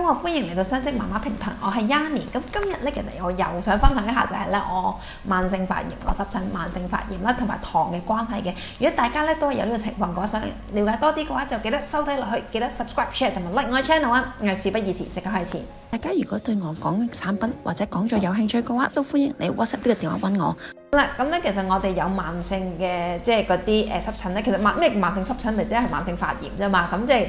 好啊，歡迎嚟到雙職媽媽平台，我係 Yanni。咁今日咧，其實我又想分享一下就係咧，我慢性發炎、個濕疹、慢性發炎啦，同埋糖嘅關係嘅。如果大家咧都係有呢個情況嘅話，想了解多啲嘅話，就記得收睇落去，記得 subscribe、share 同埋 like 我嘅 channel 啊！事不宜遲，即刻開始。大家如果對我講嘅產品或者講座有興趣嘅話，都歡迎你 WhatsApp 呢個電話揾我。啦，咁咧其實我哋有慢性嘅即係嗰啲濕疹咧，其實咩慢性濕疹咪即係慢性發炎啫嘛，咁即係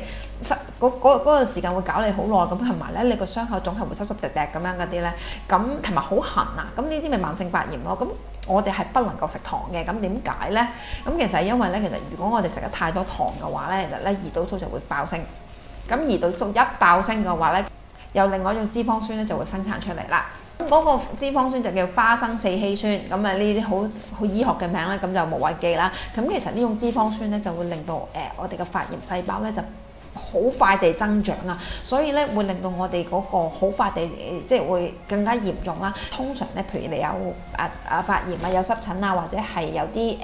嗰個時間會搞你好耐，咁同埋咧你個傷口總係會濕濕滴滴咁樣嗰啲咧，咁同埋好痕啊，咁呢啲咪慢性發炎咯。咁我哋係不能夠食糖嘅，咁點解咧？咁其實係因為咧，其實如果我哋食得太多糖嘅話咧，其實咧胰島素就會爆升，咁胰島素一爆升嘅話咧，有另外一種脂肪酸咧就會生產出嚟啦。嗰個脂肪酸就叫花生四烯酸，咁啊呢啲好醫學嘅名咧，咁就無謂記啦。咁其實呢種脂肪酸咧就會令到我哋嘅發炎細胞咧就好快地增長啊，所以咧會令到我哋嗰個好快地即係會更加嚴重啦。通常咧，譬如你有發炎啊、有濕疹啊，或者係有啲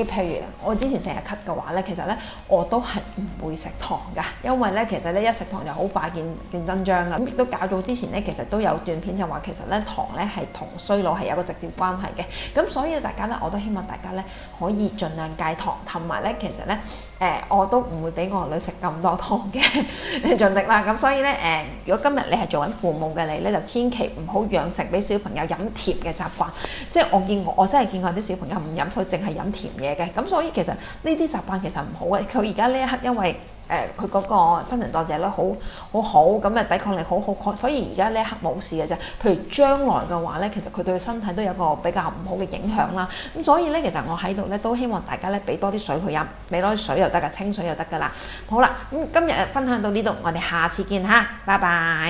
譬如我之前成日咳嘅話咧，其實咧我都係唔會食糖㗎，因為咧其實咧一食糖就好快見真章㗎。咁亦都較早之前咧，其實都有段片就話其實咧糖咧係同衰老係有個直接關係嘅。咁所以大家咧我都希望大家咧可以盡量戒糖，同埋咧其實咧我都唔會俾我女食咁多糖嘅，盡力啦。咁所以咧如果今日你係做緊父母嘅你咧，就千祈唔好養成俾小朋友飲甜嘅習慣。即係我真係見過啲小朋友唔飲水，淨係飲甜嘢嘅。咁所以其實呢啲習慣其實唔好嘅。佢而家呢一刻因為佢嗰個新陳代謝率好，咁啊抵抗力好，所以而家呢一刻冇事嘅啫。譬如將來嘅話咧，其實佢對身體都有個比較唔好嘅影響啦。咁所以咧，其實我喺度咧都希望大家咧俾多啲水去飲，俾多啲水又得㗎，清水又得㗎啦。好啦，咁今日分享到呢度，我哋下次見嚇，拜拜。